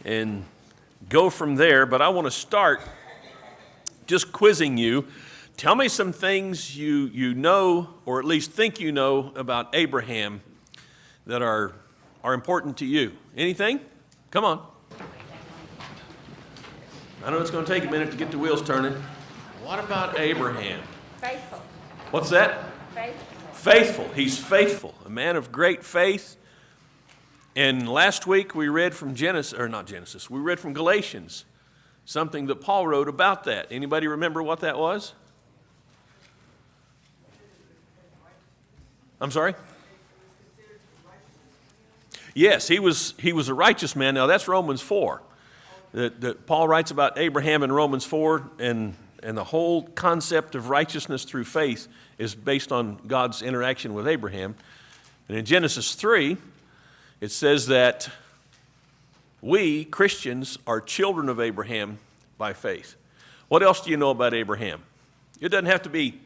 and go from there. But I want to start just quizzing you. Tell me some things you know, or at least think you know, about Abraham that are important to you. Anything? Come on. I know it's going to take a minute to get the wheels turning. What about Abraham? Faithful. What's that? Faithful. Faithful. He's faithful. A man of great faith. And last week we read from we read from Galatians, something that Paul wrote about that. Anybody remember what that was? I'm sorry? Yes, he was a righteous man. Now that's Romans 4. That Paul writes about Abraham in Romans 4, and the whole concept of righteousness through faith is based on God's interaction with Abraham. And in Genesis 3, it says that we, Christians, are children of Abraham by faith. What else do you know about Abraham? It doesn't have to be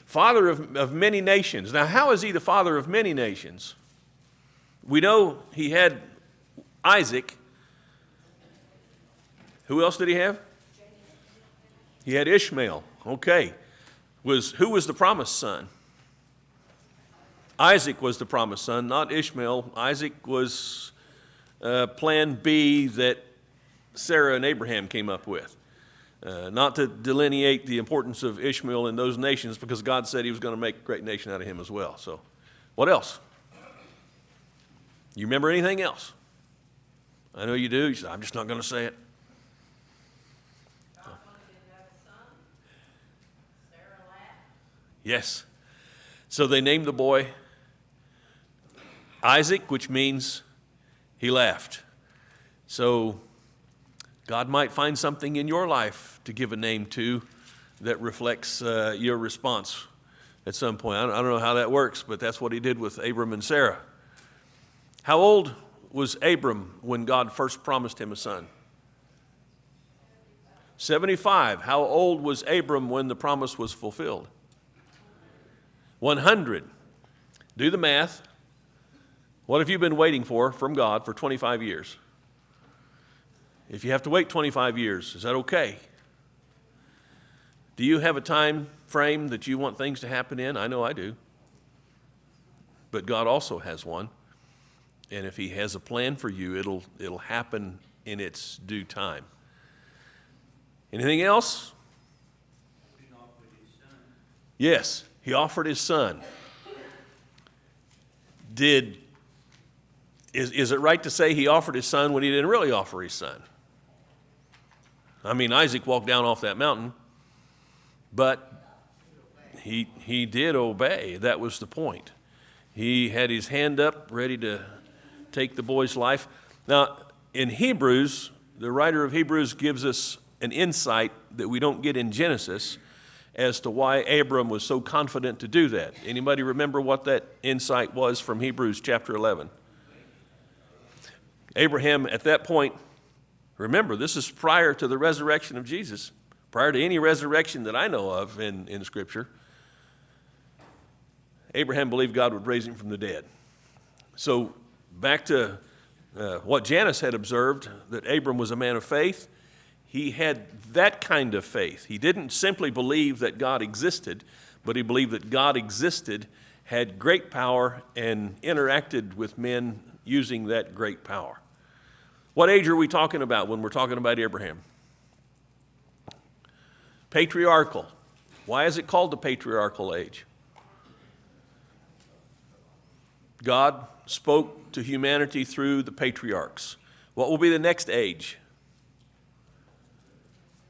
father of many nations. Now, how is he the father of many nations? We know he had Isaac. Who else did he have? He had Ishmael. Okay. Who was the promised son? Isaac was the promised son, not Ishmael. Isaac was plan B that Sarah and Abraham came up with. Not to delineate the importance of Ishmael in those nations, because God said he was going to make a great nation out of him as well. So, what else? You remember anything else? I know you do. You say, I'm just not going to say it. Yes. So they named the boy Isaac, which means he laughed. So God might find something in your life to give a name to that reflects your response at some point. I don't know how that works, but that's what he did with Abram and Sarah. How old was Abram when God first promised him a son? 75. How old was Abram when the promise was fulfilled? 100. Do the math. What have you been waiting for from God for 25 years? If you have to wait 25 years, is that okay? Do you have a time frame that you want things to happen in? I know I do. But God also has one. And if he has a plan for you, it'll happen in its due time. Anything else? Yes. He offered his son. Is it right to say he offered his son when he didn't really offer his son? I mean, Isaac walked down off that mountain, but he did obey. That was the point. He had his hand up, ready to take the boy's life. Now, in Hebrews, the writer of Hebrews gives us an insight that we don't get in Genesis as to why Abram was so confident to do that. Anybody remember what that insight was from Hebrews chapter 11? Abraham, at that point, remember, this is prior to the resurrection of Jesus, prior to any resurrection that I know of in Scripture. Abraham believed God would raise him from the dead. So back to what Janice had observed, that Abram was a man of faith. He had that kind of faith. He didn't simply believe that God existed, but he believed that God existed, had great power, and interacted with men using that great power. What age are we talking about when we're talking about Abraham? Patriarchal. Why is it called the patriarchal age? God spoke to humanity through the patriarchs. What will be the next age?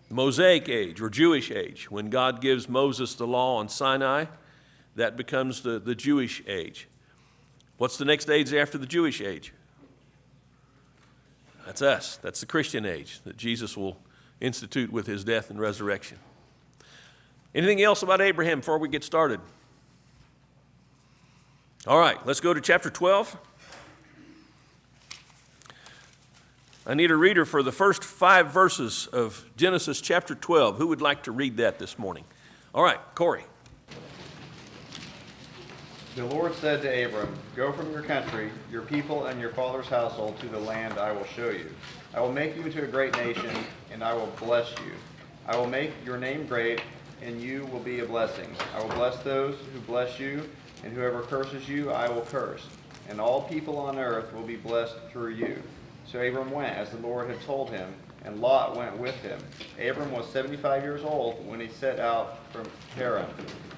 Mosaic age, or Jewish age. When God gives Moses the law on Sinai, that becomes the Jewish age. What's the next age after the Jewish age? That's us. That's the Christian age that Jesus will institute with his death and resurrection. Anything else about Abraham before we get started? All right, let's go to chapter 12. I need a reader for the first 5 verses of Genesis chapter 12. Who would like to read that this morning? All right, Corey. The Lord said to Abram, "Go from your country, your people, and your father's household to the land I will show you. I will make you into a great nation, and I will bless you. I will make your name great, and you will be a blessing. I will bless those who bless you, and whoever curses you I will curse. And all people on earth will be blessed through you." So Abram went as the Lord had told him, and Lot went with him. Abram was 75 years old when he set out from Haran.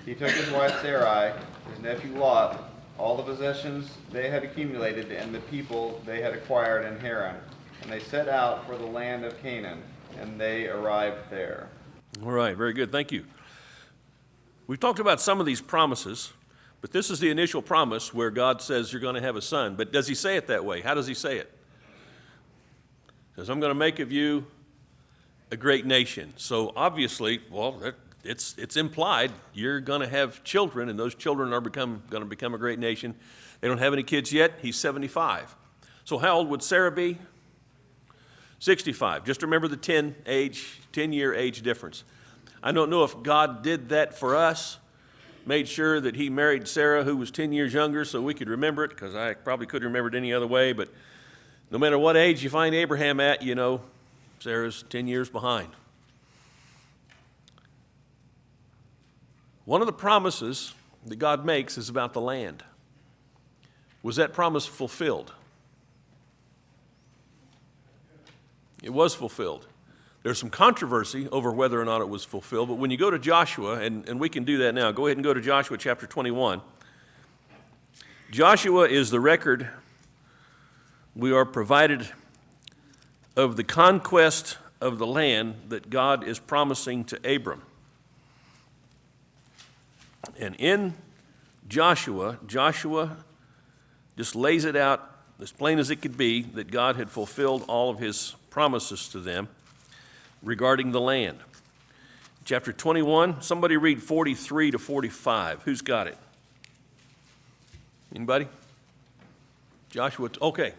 He took his wife Sarai, his nephew Lot, all the possessions they had accumulated, and the people they had acquired in Haran. And they set out for the land of Canaan, and they arrived there. All right, very good. Thank you. We've talked about some of these promises, but this is the initial promise where God says you're going to have a son. But does he say it that way? How does he say it? He says, I'm going to make of you a great nation. So obviously, well, it's implied you're going to have children, and those children are going to become a great nation. They don't have any kids yet. He's 75. So how old would Sarah be? 65. Just remember the 10-year age difference. I don't know if God did that for us, made sure that he married Sarah, who was 10 years younger, so we could remember it, because I probably couldn't remember it any other way. But no matter what age you find Abraham at, you know, Sarah's 10 years behind. One of the promises that God makes is about the land. Was that promise fulfilled? It was fulfilled. There's some controversy over whether or not it was fulfilled, but when you go to Joshua, and we can do that now, go ahead and go to Joshua chapter 21. Joshua is the record we are provided of the conquest of the land that God is promising to Abram. And in Joshua just lays it out as plain as it could be that God had fulfilled all of his promises to them regarding the land. Chapter 21, somebody read 43 to 45. Who's got it? Anybody? Joshua, okay.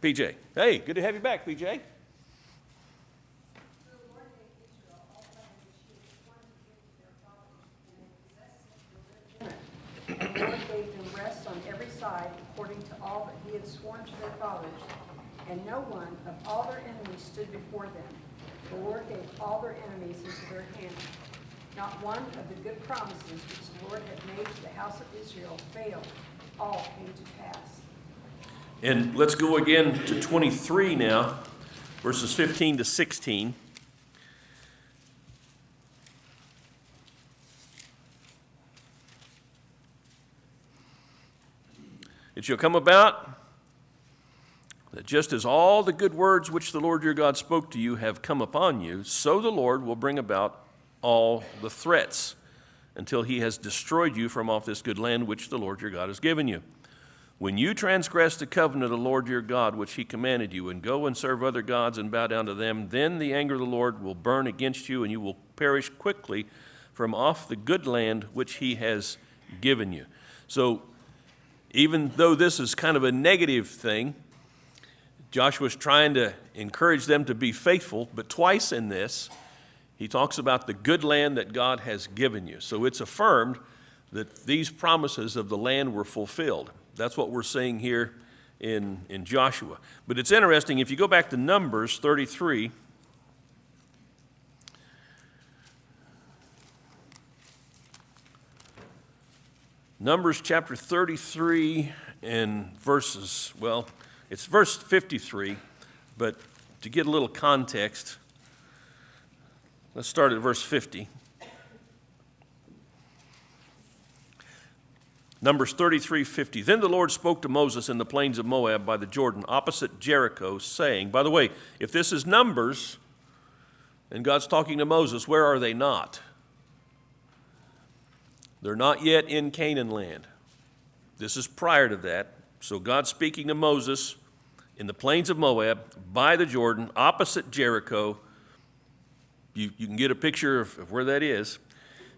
PJ. Hey, good to have you back, PJ. The Lord gave them rest on every side according to all that he had sworn to their fathers, and no one of all their enemies stood before them. The Lord gave all their enemies into their hand. Not one of the good promises which the Lord had made to the house of Israel failed. All came to pass. And let's go again to 23 now, verses 15 to 16. It shall come about that just as all the good words which the Lord your God spoke to you have come upon you, so the Lord will bring about all the threats until he has destroyed you from off this good land which the Lord your God has given you. When you transgress the covenant of the Lord your God, which he commanded you, and go and serve other gods and bow down to them, then the anger of the Lord will burn against you, and you will perish quickly from off the good land which he has given you. So even though this is kind of a negative thing, Joshua's trying to encourage them to be faithful, but twice in this, he talks about the good land that God has given you. So it's affirmed that these promises of the land were fulfilled. That's what we're seeing here in Joshua. But it's interesting, if you go back to Numbers 33, Numbers chapter 33 and verses, well, it's verse 53, but to get a little context, let's start at verse 50. Numbers 33:50. Then the Lord spoke to Moses in the plains of Moab by the Jordan, opposite Jericho, saying, by the way, if this is Numbers, and God's talking to Moses, where are they not? They're not yet in Canaan land. This is prior to that. So God's speaking to Moses in the plains of Moab by the Jordan, opposite Jericho. You can get a picture of where that is.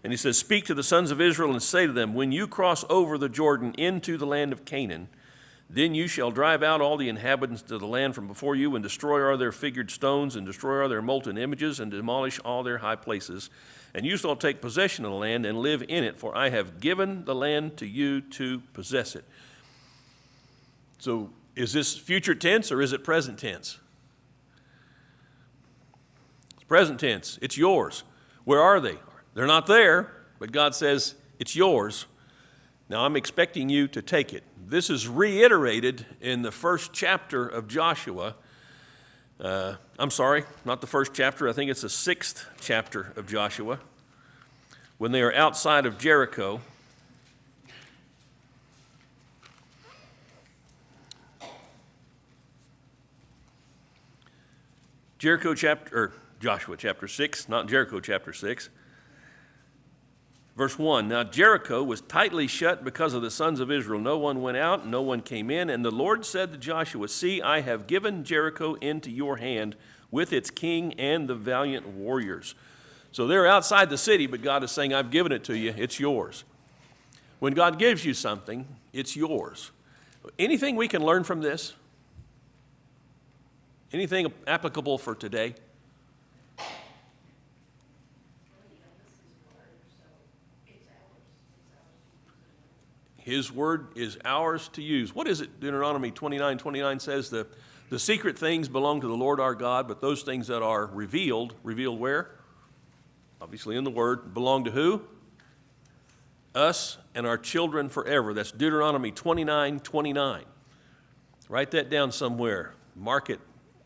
And he says, speak to the sons of Israel and say to them, when you cross over the Jordan into the land of Canaan, Then you shall drive out all the inhabitants of the land from before you, and destroy all their figured stones, and destroy all their molten images, and demolish all their high places. And you shall take possession of the land and live in it, for I have given the land to you to possess it. So is this future tense or is it present tense? It's present tense. It's yours. Where are they? They're not there, but God says it's yours. Now I'm expecting you to take it. This is reiterated in the first chapter of Joshua. I'm sorry, not the first chapter. I think it's the 6th chapter of Joshua, when they are outside of Jericho. Joshua chapter 6, not Jericho chapter 6. Verse 1, now Jericho was tightly shut because of the sons of Israel. No one went out, no one came in. And the Lord said to Joshua, see, I have given Jericho into your hand with its king and the valiant warriors. So they're outside the city, but God is saying, I've given it to you. It's yours. When God gives you something, it's yours. Anything we can learn from this? Anything applicable for today? His word is ours to use. What is it Deuteronomy 29:29 says? The secret things belong to the Lord our God, but those things that are revealed where? Obviously in the word, belong to who? Us and our children forever. That's Deuteronomy 29:29. Write that down somewhere. Mark it.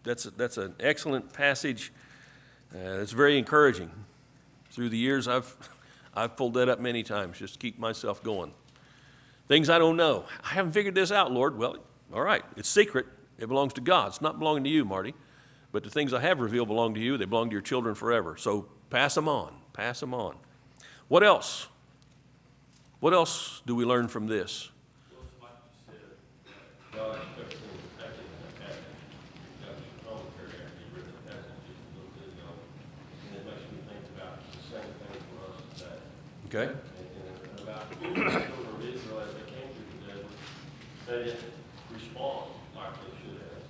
That's an excellent passage. It's very encouraging. Through the years, I've pulled that up many times just to keep myself going. Things I don't know. I haven't figured this out, Lord. Well, all right. It's secret. It belongs to God. It's not belonging to you, Marty. But the things I have revealed belong to you. They belong to your children forever. So pass them on. Pass them on. What else? What else do we learn from this? Okay. They didn't respond like they should have,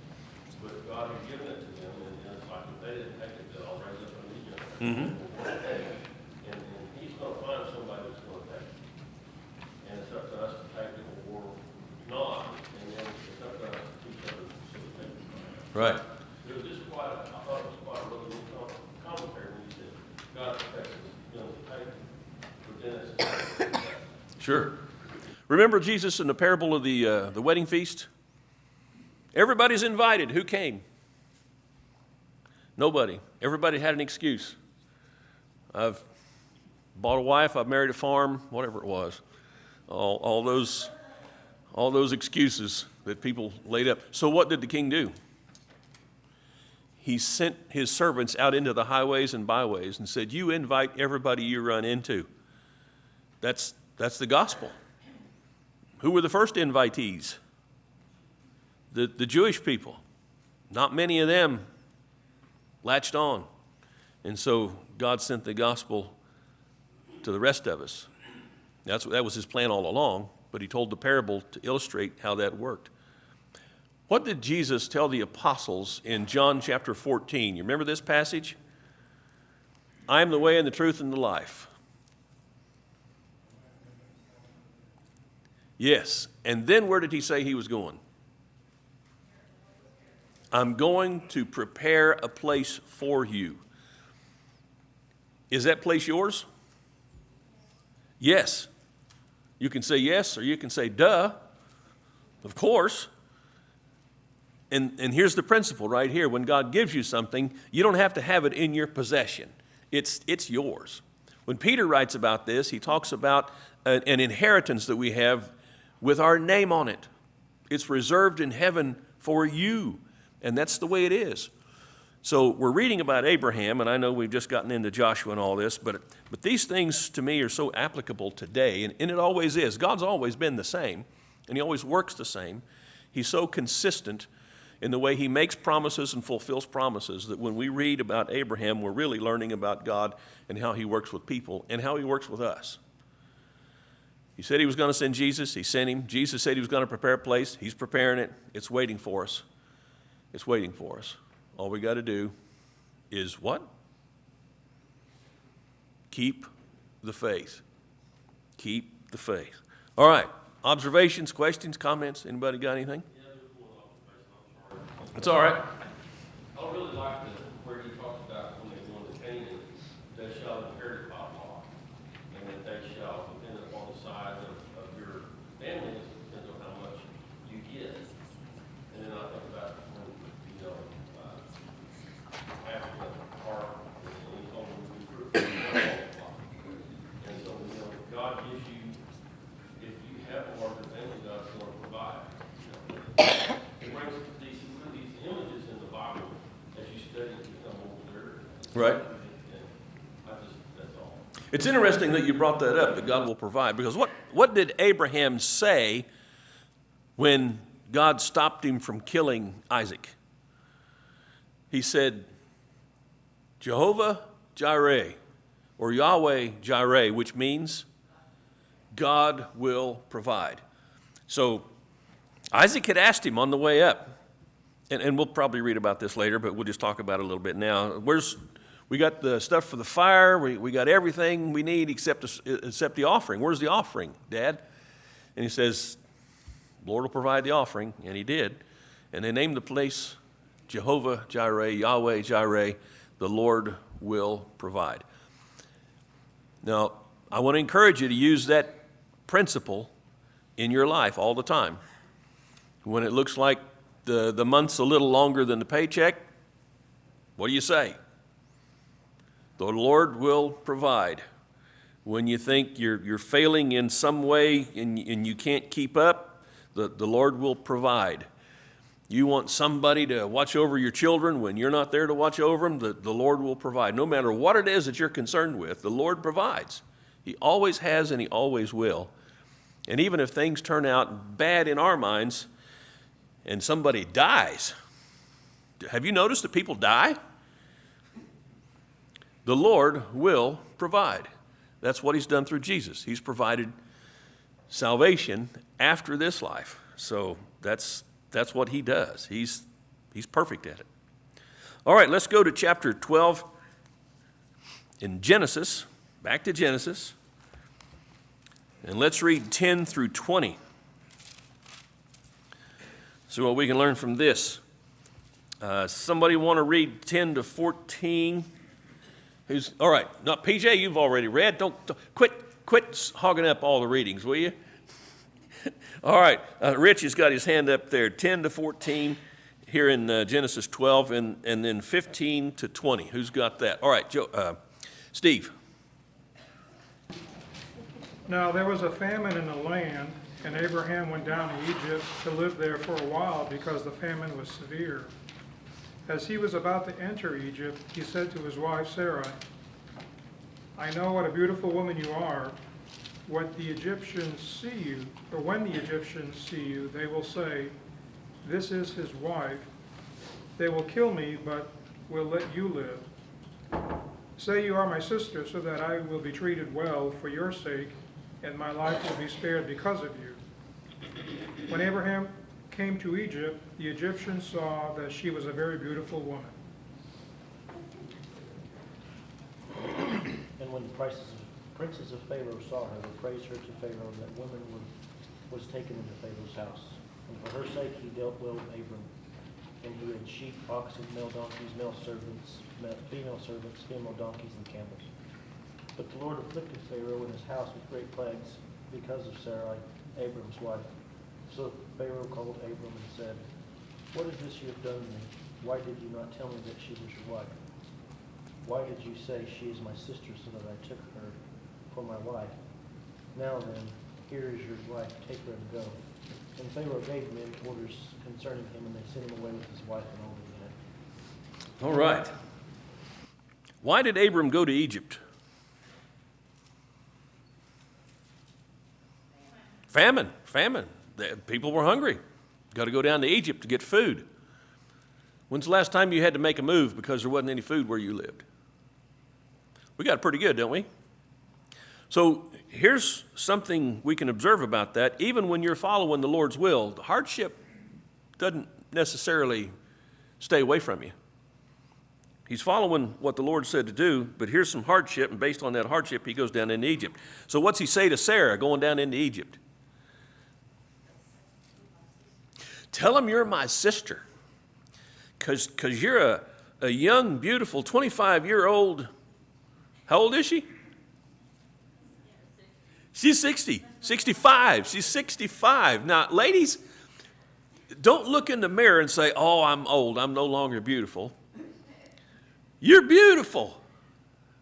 but God had given it to them, and it's like if they didn't take it, they'll raise up an Egypt. And He's going to find somebody that's going to take it. And it's up to us to take it or not, and then it's up to us to teach others to facilitate it. Right. It was just I thought it was quite a really good commentary when he said, God expects us to take it, but then it's Sure. Remember Jesus in the parable of the wedding feast? Everybody's invited. Who came? Nobody. Everybody had an excuse. I've bought a wife. I've married a farm. Whatever it was. All those excuses that people laid up. So what did the king do? He sent his servants out into the highways and byways and said, you invite everybody you run into. That's the gospel. Who were the first invitees? The Jewish people. Not many of them latched on. And so God sent the gospel to the rest of us. That was his plan all along, but he told the parable to illustrate how that worked. What did Jesus tell the apostles in John chapter 14? You remember this passage? I am the way and the truth and the life. Yes. And then where did he say he was going? I'm going to prepare a place for you. Is that place yours? Yes. You can say yes or you can say duh. Of course. And here's the principle right here. When God gives you something, you don't have to have it in your possession. It's yours. When Peter writes about this, he talks about an inheritance that we have with our name on it. It's reserved in heaven for you. And that's the way it is. So we're reading about Abraham, and I know we've just gotten into Joshua and all this, but these things to me are so applicable today, and it always is. God's always been the same, and he always works the same. He's so consistent in the way he makes promises and fulfills promises that when we read about Abraham, we're really learning about God and how he works with people and how he works with us. He said he was going to send Jesus. He sent him. Jesus said he was going to prepare a place. He's preparing it. It's waiting for us. It's waiting for us. All we got to do is what? Keep the faith. Keep the faith. All right. Observations, questions, comments? Anybody got anything? It's all right. I really like where he talks about when they go into Canaan, they shall inherit by law, and that they shall depend upon the size of your family, depends on how much you get. And then I think about when, after the park, and he told them to improve. And so, God gives you, if you have a larger family, God's going to provide. It brings these images in the Bible as you study to become more clear. Right. And that's all. It's interesting that you brought that up, that God will provide, because what did Abraham say when God stopped him from killing Isaac? He said, Jehovah Jireh, or Yahweh Jireh, which means God will provide. So Isaac had asked him on the way up, and we'll probably read about this later, but we'll just talk about it a little bit now. We got the stuff for the fire. We got everything we need except the offering. Where's the offering, Dad? And he says, Lord will provide the offering, and he did. And they named the place Jehovah Jireh, Yahweh Jireh, the Lord will provide. Now, I want to encourage you to use that principle in your life all the time. When it looks like the month's a little longer than the paycheck, what do you say? The Lord will provide. When you think you're failing in some way and you can't keep up, the Lord will provide. You want somebody to watch over your children when you're not there to watch over them, the Lord will provide. No matter what it is that you're concerned with, the Lord provides. He always has and he always will. And even if things turn out bad in our minds and somebody dies, have you noticed that people die? The Lord will provide. That's what he's done through Jesus. He's provided salvation after this life. So that's what he does. He's perfect at it. All right, let's go to chapter 12 in Genesis. Back to Genesis. And let's read 10 through 20. So what we can learn from this. Somebody want to read 10 to 14? All right. No, PJ, you've already read. Don't quit hogging up all the readings, will you? All right. Rich has got his hand up there. 10 to 14 here in Genesis 12, and then 15 to 20. Who's got that? All right, Steve. Now there was a famine in the land, and Abraham went down to Egypt to live there for a while because the famine was severe. As he was about to enter Egypt, he said to his wife Sarai, I know what a beautiful woman you are. When the Egyptians see you, they will say, this is his wife. They will kill me, but will let you live. Say you are my sister, so that I will be treated well for your sake, and my life will be spared because of you. When Abraham came to Egypt, the Egyptians saw that she was a very beautiful woman. And when the princes of Pharaoh saw her, they praised her to Pharaoh, and that woman was taken into Pharaoh's house. And for her sake he dealt well with Abram. And he had sheep, oxen, male donkeys, female servants, female donkeys, and camels. But the Lord afflicted Pharaoh and his house with great plagues because of Sarai, Abram's wife. So Pharaoh called Abram and said, What is this you have done to me? Why did you not tell me that she was your wife? Why did you say, she is my sister, so that I took her for my wife? Now then, here is your wife, take her and go. And Pharaoh gave men orders concerning him, and they sent him away with his wife and all he had. All right. Why did Abram go to Egypt? Famine. The people were hungry. Got to go down to Egypt to get food. When's the last time you had to make a move because there wasn't any food where you lived? We got it pretty good, don't we? So here's something we can observe about that. Even when you're following the Lord's will, the hardship doesn't necessarily stay away from you. He's following what the Lord said to do, but here's some hardship, and based on that hardship, he goes down into Egypt. So what's he say to Sarah going down into Egypt? Tell him you're my sister, because you're a young, beautiful, 25-year-old. How old is she? She's 65. She's 65. Now, ladies, don't look in the mirror and say, oh, I'm old. I'm no longer beautiful. You're beautiful.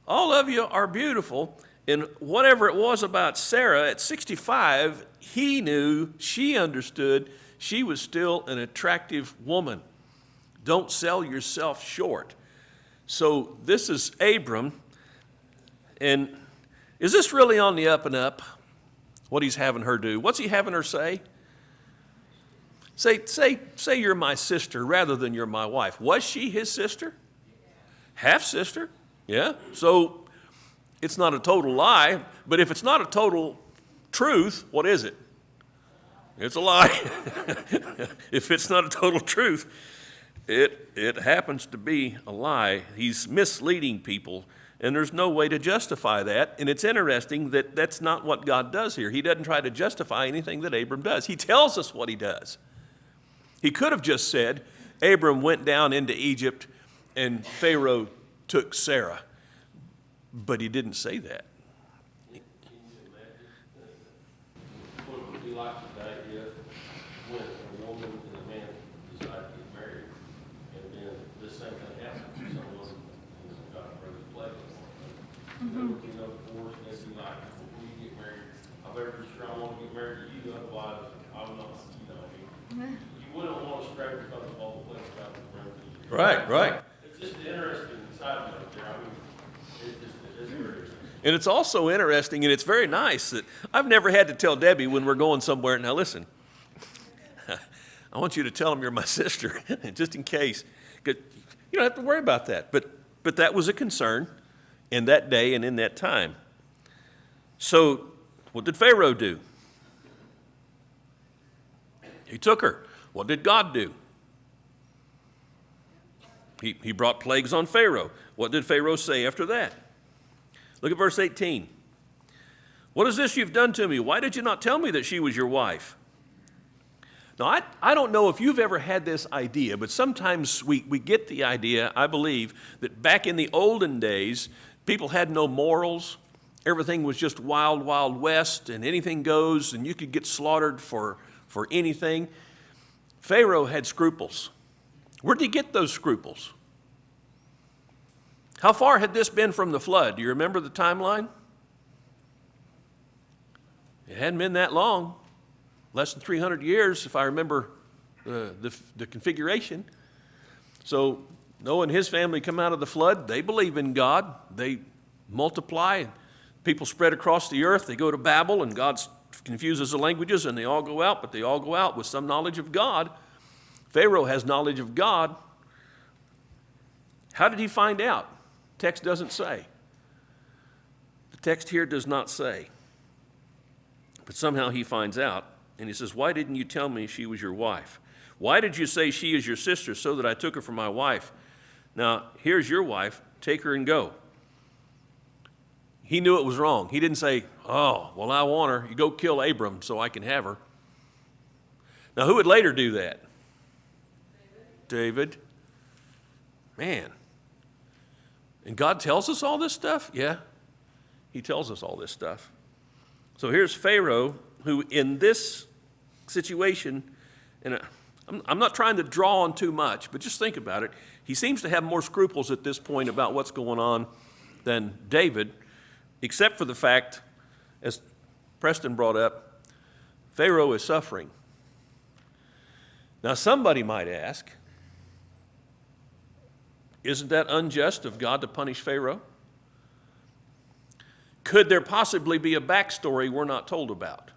All of you are beautiful. And whatever it was about Sarah at 65, he knew, she understood, she was still an attractive woman. Don't sell yourself short. So this is Abram. And is this really on the up and up, what he's having her do? What's he having her say? Say you're my sister rather than you're my wife. Was she his sister? Half-sister? Yeah. So it's not a total lie, but if it's not a total truth, what is it? It's a lie. If it's not a total truth, it happens to be a lie. He's misleading people, and there's no way to justify that. And it's interesting that that's not what God does here. He doesn't try to justify anything that Abram does. He tells us what he does. He could have just said, Abram went down into Egypt and Pharaoh took Sarah. But he didn't say that. Can you imagine what it would be like today if when a woman and a man decide to get married, and then this same thing happens to someone, God brings a plague on them. There would be no divorce, and it'd be like, before you get married, I better be sure I want to get married to you, otherwise I'm not, you wouldn't want to stray because of all the places God would bring to you. Right. It's just an interesting side note there. I mean, it's very interesting. And it's also interesting, and it's very nice that I've never had to tell Debbie when we're going somewhere, now listen, I want you to tell them you're my sister, just in case. 'Cause you don't have to worry about that. But that was a concern in that day and in that time. So what did Pharaoh do? He took her. What did God do? He brought plagues on Pharaoh. What did Pharaoh say after that? Look at verse 18. What is this you've done to me? Why did you not tell me that she was your wife? Now, I don't know if you've ever had this idea, but sometimes we get the idea, I believe, that back in the olden days, people had no morals. Everything was just wild, wild west, and anything goes, and you could get slaughtered for anything. Pharaoh had scruples. Where did he get those scruples? How far had this been from the flood? Do you remember the timeline? It hadn't been that long. Less than 300 years, if I remember the configuration. So Noah and his family come out of the flood. They believe in God. They multiply. People spread across the earth. They go to Babel, and God confuses the languages, and they all go out, but they all go out with some knowledge of God. Pharaoh has knowledge of God. How did he find out? Text doesn't say. The text here does not say. But somehow he finds out, and he says, why didn't you tell me she was your wife? Why did you say she is your sister so that I took her for my wife? Now, here's your wife. Take her and go. He knew it was wrong. He didn't say, oh, well, I want her. You go kill Abram so I can have her. Now, who would later do that? David. Man. And God tells us all this stuff? Yeah, he tells us all this stuff. So here's Pharaoh, who in this situation, and I'm not trying to draw on too much, but just think about it. He seems to have more scruples at this point about what's going on than David, except for the fact, as Preston brought up, Pharaoh is suffering. Now somebody might ask, isn't that unjust of God to punish Pharaoh? Could there possibly be a backstory we're not told about?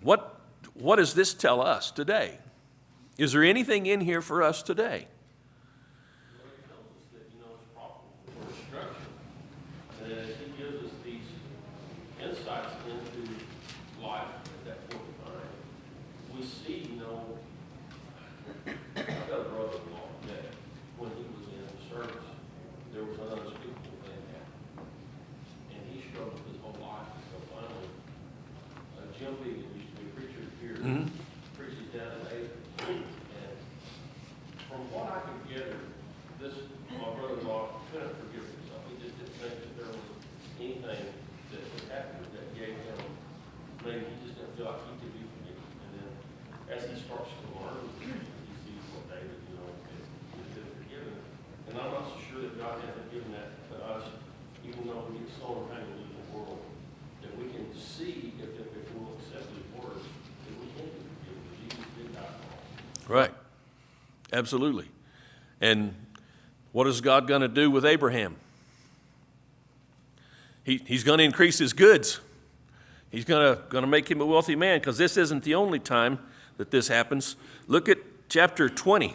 What does this tell us today? Is there anything in here for us today? Well, it tells us that, it's profitable for destruction. And he gives from what I could gather, my brother-in-law couldn't forgive himself. He just didn't think that there was anything that would happen that gave him, maybe he just didn't feel like he could be forgiven. And then as he starts to learn, he sees what David, has been forgiven. And I'm not so sure that God hasn't given that to us, even though we get so entangled in the world, that we can see if we'll accept his words, that we can be forgiven. Jesus did die for all. Right. Absolutely. And what is God going to do with Abraham? He's going to increase his goods. He's going to make him a wealthy man, because this isn't the only time that this happens. Look at chapter 20.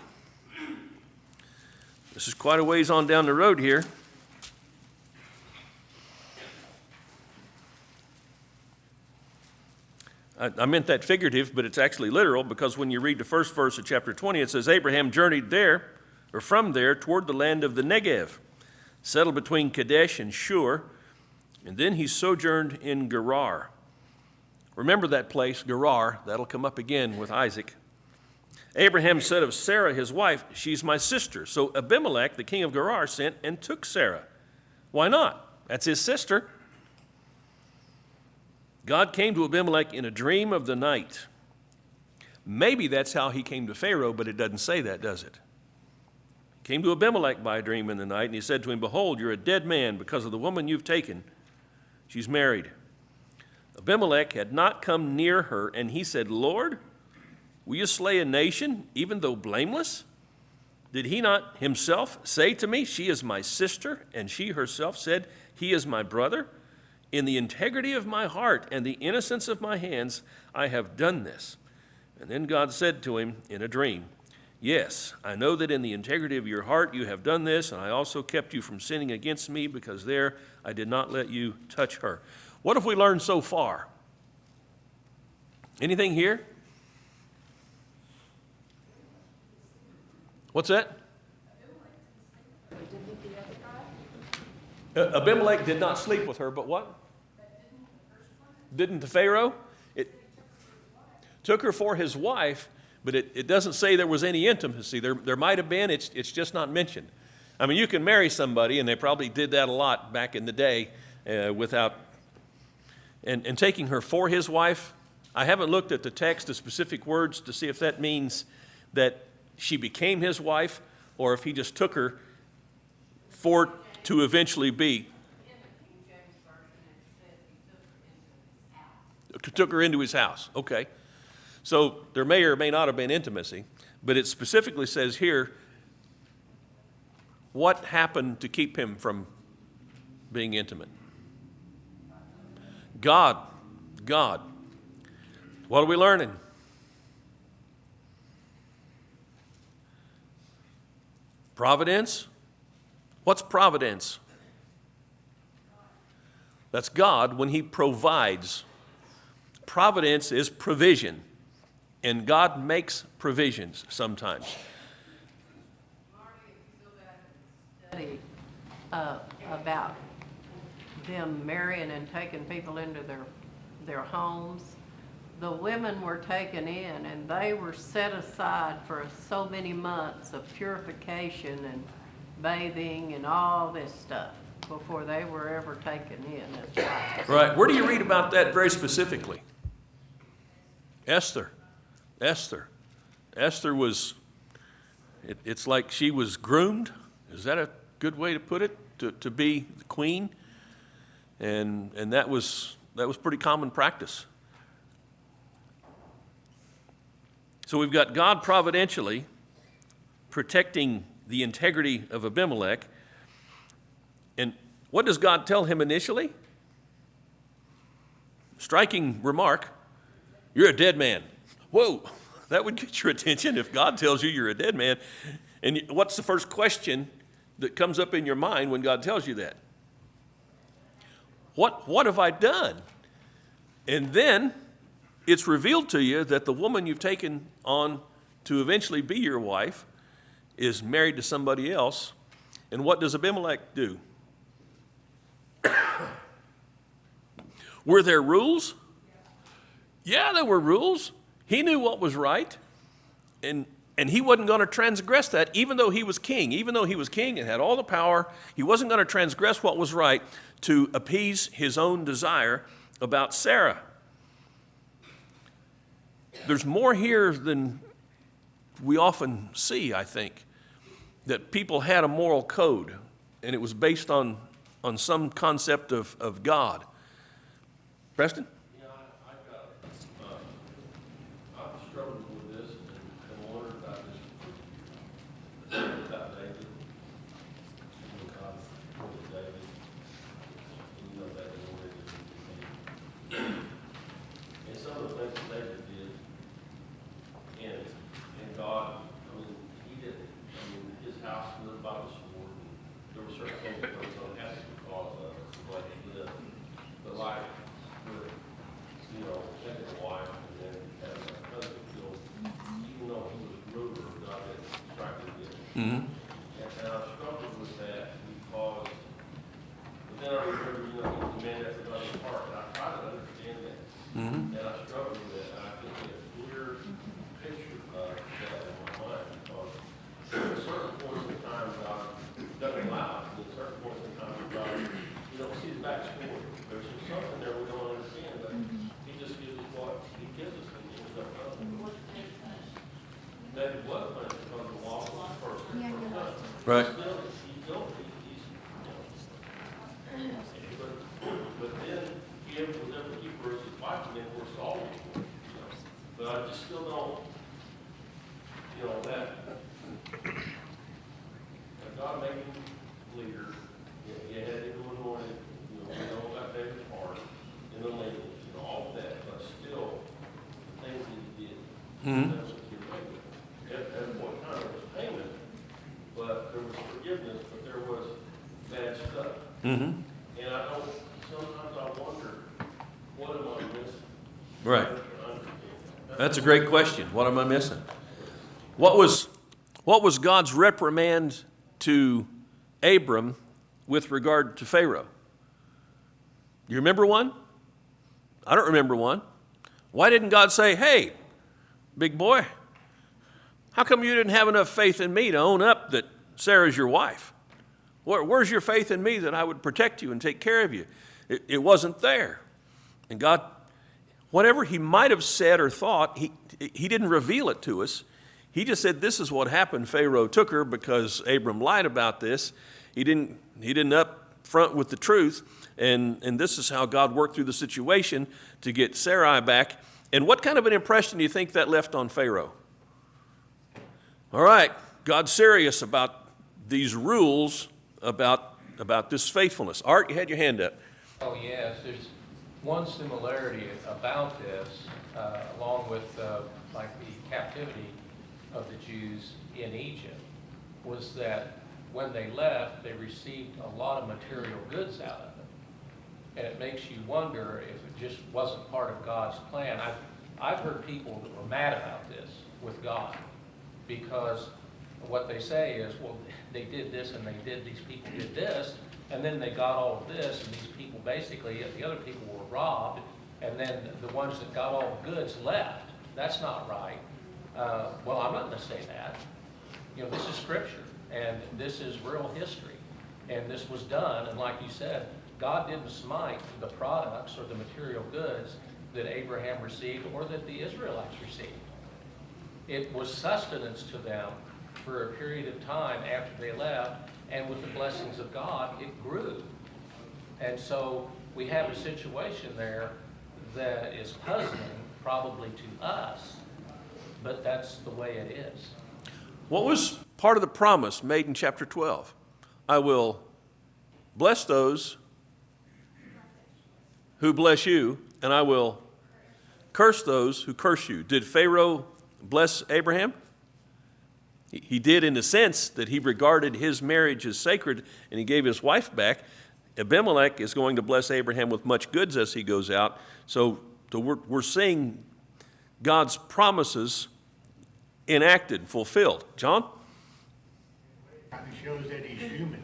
This is quite a ways on down the road here. I meant that figurative, but it's actually literal, because when you read the first verse of chapter 20, it says, Abraham journeyed there, or from there, toward the land of the Negev, settled between Kadesh and Shur, and then he sojourned in Gerar. Remember that place, Gerar. That'll come up again with Isaac. Abraham said of Sarah, his wife, she's my sister. So Abimelech, the king of Gerar, sent and took Sarah. Why not? That's his sister. God came to Abimelech in a dream of the night. Maybe that's how he came to Pharaoh, but it doesn't say that, does it? He came to Abimelech by a dream in the night, and he said to him, behold, you're a dead man because of the woman you've taken. She's married. Abimelech had not come near her, and he said, Lord, will you slay a nation, even though blameless? Did he not himself say to me, she is my sister? And she herself said, he is my brother? In the integrity of my heart and the innocence of my hands, I have done this. And then God said to him in a dream, yes, I know that in the integrity of your heart you have done this, and I also kept you from sinning against me, because there I did not let you touch her. What have we learned so far? Anything here? What's that? Abimelech did not sleep with her, but what? Didn't the Pharaoh? It took her for his wife, but it doesn't say there was any intimacy. There might have been, it's just not mentioned. I mean, you can marry somebody, and they probably did that a lot back in the day without, and taking her for his wife. I haven't looked at the text, the specific words, to see if that means that she became his wife, or if he just took her for to eventually be. Took her into his house. Okay. So there may or may not have been intimacy, but it specifically says here what happened to keep him from being intimate. God. What are we learning? Providence? What's providence? That's God when he provides. Providence is provision, and God makes provisions sometimes. Study about them marrying and taking people into their homes. The women were taken in, and they were set aside for so many months of purification and bathing and all this stuff before they were ever taken in as wives. Right. Where do you read about that very specifically? Esther. Esther was, it's like she was groomed. Is that a good way to put it? To be the queen? And that was pretty common practice. So we've got God providentially protecting the integrity of Abimelech. And what does God tell him initially? Striking remark, you're a dead man. Whoa, that would get your attention if God tells you you're a dead man. And what's the first question that comes up in your mind when God tells you that? What have I done? And then it's revealed to you that the woman you've taken on to eventually be your wife is married to somebody else. And what does Abimelech do? Were there rules? Yeah, there were rules. He knew what was right. And And he wasn't going to transgress that, even though he was king. Even though he was king and had all the power, he wasn't going to transgress what was right to appease his own desire about Sarah. There's more here than we often see, I think, that people had a moral code, and it was based on some concept of God. Preston? Yeah, I've struggled with this and wondered about this, about David. When God appointed David, and you know David already. And some of the things that David did, and God, I mean, he didn't, I mean, his house lived by the sword, and there were certain things that was unhappy because of what he did. The life with, you know, taking a wife and then having a husband killed, even though he was ruler, God had instructed him. Mm-hmm. And I struggled with that because, but then I remember, you know, he was a man after God's heart, and I tried to understand that. Mm-hmm. And I struggled with that, and I couldn't get a clear picture of that in my mind, because at certain points in time, God doesn't allow it, and at certain points in time, God, you don't see the backstory. There's just something there we don't understand, but he just gives us what he gives us, and he ends up David was punished because of the law of the first. Right. He's guilty, he's, you know, but then he was able to keep her as his wife, and then of course Saul was born, you know. But I just still don't, you know, that God made him leader. He had him anointed, you know, we know about David's heart in the lineage, you know, all of that, but still, the things that he did, that's what he made with. At one time there was payment, but there was forgiveness, but there was bad stuff. Mm-hmm. And I don't, sometimes I wonder, what am I missing? Right. That's a great question. What am I missing? What was God's reprimand to Abram with regard to Pharaoh? You remember one? I don't remember one. Why didn't God say, hey, big boy, how come you didn't have enough faith in me to own up that Sarah's your wife? Where's your faith in me that I would protect you and take care of you? It wasn't there. And God, whatever he might have said or thought, he didn't reveal it to us. He just said, this is what happened. Pharaoh took her because Abram lied about this. He didn't up front with the truth. And this is how God worked through the situation to get Sarai back. And what kind of an impression do you think that left on Pharaoh? All right, God's serious about these rules about this faithfulness. Art, you had your hand up. Oh, yes. There's one similarity about this, along with like the captivity of the Jews in Egypt, was that when they left, they received a lot of material goods out of it. And it makes you wonder if it just wasn't part of God's plan. I've heard people that were mad about this with God, because what they say is, well, they did this and these people did this, and then they got all of this, and these people basically, the other people were robbed, and then the ones that got all the goods left. That's not right. Well, I'm not going to say that. You know, this is scripture, and this is real history, and this was done, and like you said, God didn't smite the products or the material goods that Abraham received or that the Israelites received. It was sustenance to them for a period of time after they left, and with the blessings of God, it grew. And so we have a situation there that is puzzling probably to us, but that's the way it is. What was part of the promise made in chapter 12? I will bless those who bless you, and I will curse those who curse you. Did Pharaoh bless Abraham? He did, in the sense that he regarded his marriage as sacred and he gave his wife back. Abimelech is going to bless Abraham with much goods as he goes out. So we're seeing God's promises enacted, fulfilled. John? Kind of shows that he's human.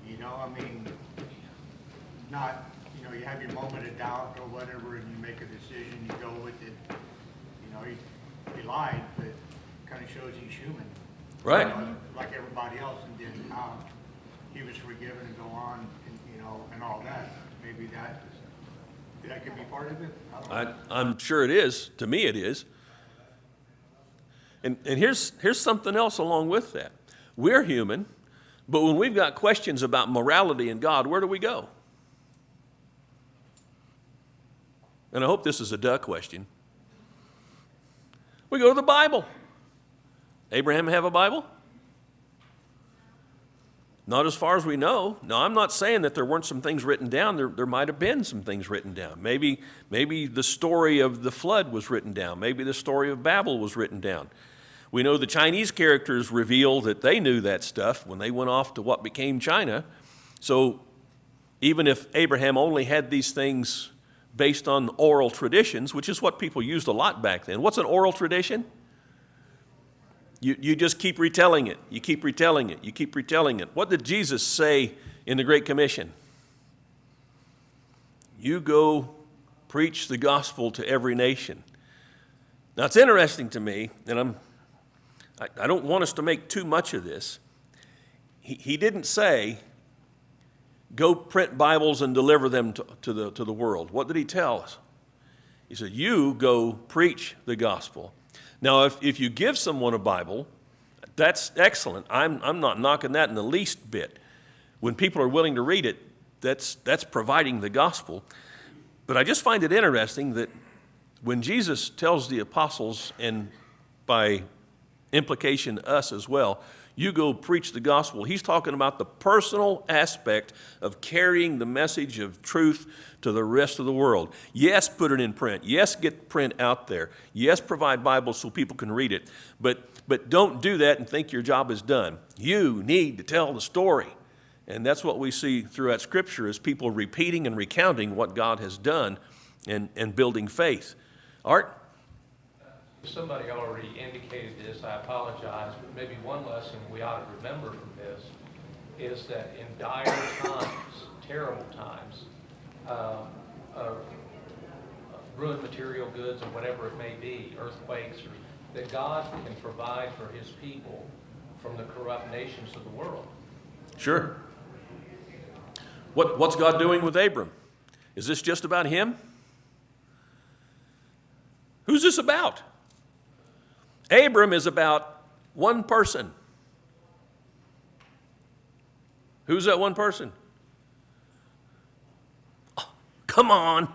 You know, I mean, not, you know, you have your moment of doubt or whatever and you make a decision, you go with it. You know, he lied, but kind of shows he's human. Right. You know, like everybody else, and then how he was forgiven and go on, and, you know, and all that. Maybe that could be part of it. I don't know. I'm sure it is. To me, it is. And here's something else along with that. We're human, but when we've got questions about morality and God, where do we go? And I hope this is a duh question. We go to the Bible. Abraham have a Bible? Not as far as we know. Now, I'm not saying that there weren't some things written down. There might have been some things written down. Maybe the story of the flood was written down. Maybe the story of Babel was written down. We know the Chinese characters reveal that they knew that stuff when they went off to what became China. So even if Abraham only had these things based on oral traditions, which is what people used a lot back then. What's an oral tradition? You just keep retelling it. You keep retelling it. You keep retelling it. What did Jesus say in the Great Commission? You go preach the gospel to every nation. Now, it's interesting to me, and I don't want us to make too much of this. He didn't say, go print Bibles and deliver them to the world. What did he tell us? He said, you go preach the gospel. Now, if you give someone a Bible, that's excellent. I'm not knocking that in the least bit. When people are willing to read it, that's providing the gospel. But I just find it interesting that when Jesus tells the apostles, and by implication us as well, you go preach the gospel, he's talking about the personal aspect of carrying the message of truth to the rest of the world. Yes, put it in print. Yes, get print out there. Yes, provide Bibles so people can read it. But don't do that and think your job is done. You need to tell the story. And that's what we see throughout Scripture, is people repeating and recounting what God has done and building faith. Art? Somebody already indicated this, I apologize, but maybe one lesson we ought to remember from this is that in dire times, terrible times, ruined material goods or whatever it may be, earthquakes, or that God can provide for his people from the corrupt nations of the world. Sure. What's God doing with Abram? Is this just about him? Who's this about? Abram is about one person. Who's that one person? Oh, come on.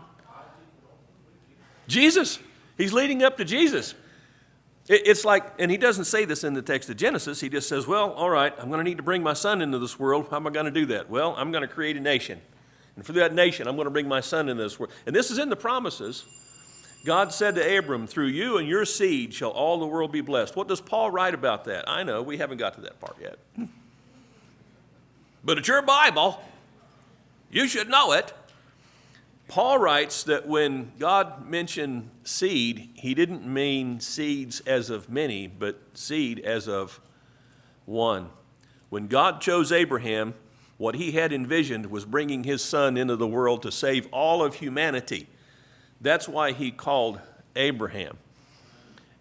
Jesus. He's leading up to Jesus. It's like, and he doesn't say this in the text of Genesis. He just says, well, all right, I'm going to need to bring my son into this world. How am I going to do that? Well, I'm going to create a nation. And for that nation, I'm going to bring my son into this world. And this is in the promises. God said to Abram, through you and your seed shall all the world be blessed. What does Paul write about that? I know, we haven't got to that part yet. But it's your Bible. You should know it. Paul writes that when God mentioned seed, he didn't mean seeds as of many, but seed as of one. When God chose Abraham, what he had envisioned was bringing his son into the world to save all of humanity. That's why he called Abraham.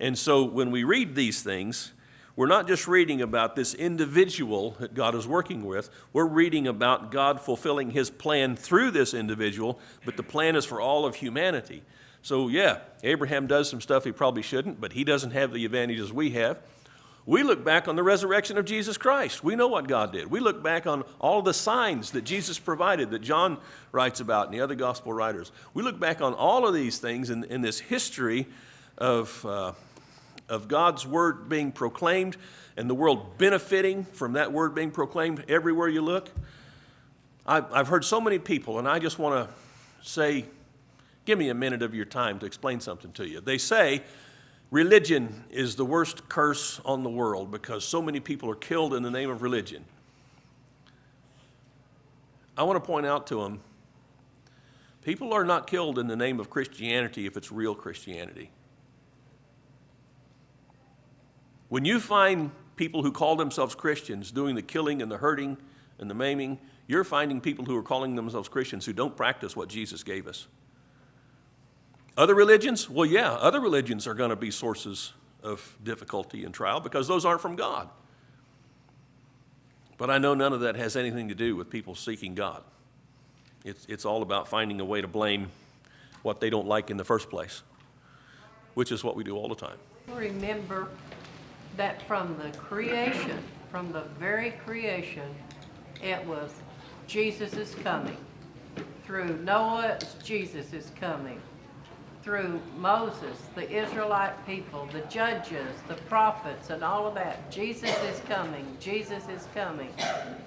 And so when we read these things, we're not just reading about this individual that God is working with. We're reading about God fulfilling his plan through this individual, but the plan is for all of humanity. So yeah, Abraham does some stuff he probably shouldn't, but he doesn't have the advantages we have. We look back on the resurrection of Jesus Christ. We know what God did. We look back on all the signs that Jesus provided, that John writes about and the other gospel writers. We look back on all of these things in this history of God's word being proclaimed and the world benefiting from that word being proclaimed everywhere you look. I've heard so many people, and I just want to say, give me a minute of your time to explain something to you. They say religion is the worst curse on the world because so many people are killed in the name of religion. I want to point out to them, people are not killed in the name of Christianity if it's real Christianity. When you find people who call themselves Christians doing the killing and the hurting and the maiming, you're finding people who are calling themselves Christians who don't practice what Jesus gave us. Other religions? Well, yeah, other religions are going to be sources of difficulty and trial because those aren't from God. But I know none of that has anything to do with people seeking God. It's all about finding a way to blame what they don't like in the first place, which is what we do all the time. Remember that from the creation, from the very creation, it was Jesus is coming. Through Noah, it's Jesus is coming. Through Moses, the Israelite people, the judges, the prophets, and all of that, Jesus is coming. Jesus is coming.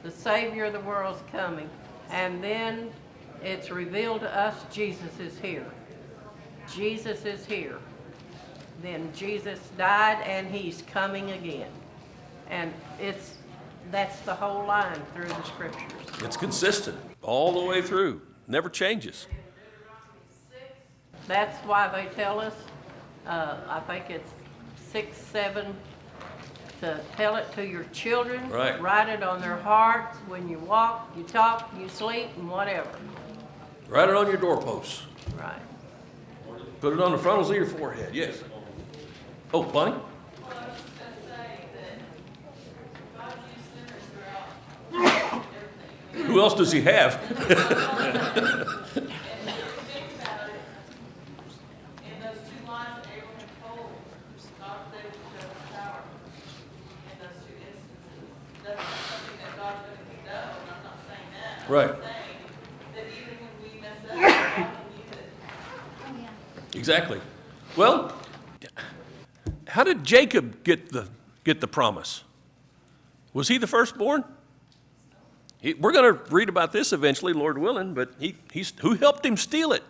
The Savior of the world's coming. And then it's revealed to us Jesus is here. Jesus is here. Then Jesus died and he's coming again. And that's the whole line through the scriptures. It's consistent all the way through, never changes. That's why they tell us, I think it's 6, 7, to tell it to your children. Right. Write it on their hearts when you walk, you talk, you sleep, and whatever. Write it on your doorposts. Right. Put it on the frontals of your forehead. Yes. Oh, Bonnie? Who else does he have? Right. Exactly. Well, how did Jacob get the promise? Was he the firstborn? We're going to read about this eventually, Lord willing, but who helped him steal it?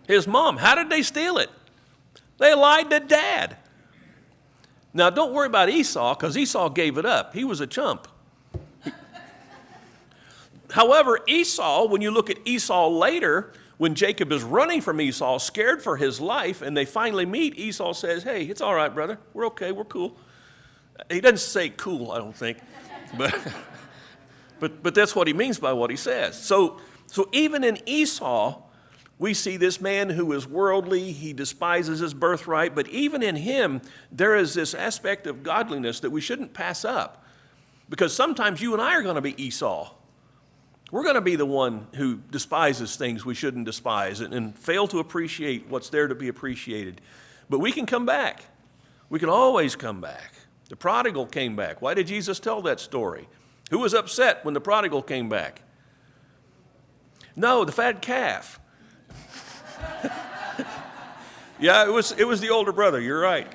His mom. How did they steal it? They lied to Dad. Now, don't worry about Esau, because Esau gave it up. He was a chump. However, Esau, when you look at Esau later, when Jacob is running from Esau, scared for his life, and they finally meet, Esau says, hey, it's all right, brother. We're okay. We're cool. He doesn't say cool, I don't think. But that's what he means by what he says. So even in Esau, we see this man who is worldly. He despises his birthright. But even in him, there is this aspect of godliness that we shouldn't pass up. Because sometimes you and I are going to be Esau. We're going to be the one who despises things we shouldn't despise and fail to appreciate what's there to be appreciated. But we can come back. We can always come back. The prodigal came back. Why did Jesus tell that story? Who was upset when the prodigal came back? No, the fat calf. Yeah, it was the older brother. You're right.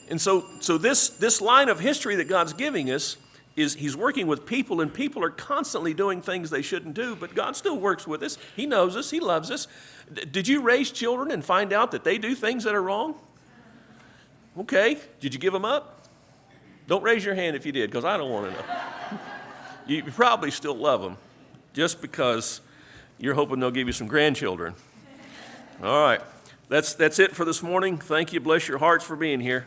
And so this line of history that God's giving us is he's working with people, and people are constantly doing things they shouldn't do, but God still works with us. He knows us. He loves us. Did you raise children and find out that they do things that are wrong? Okay. Did you give them up? Don't raise your hand if you did, because I don't want to know. You probably still love them, just because you're hoping they'll give you some grandchildren. All right. That's it for this morning. Thank you. Bless your hearts for being here.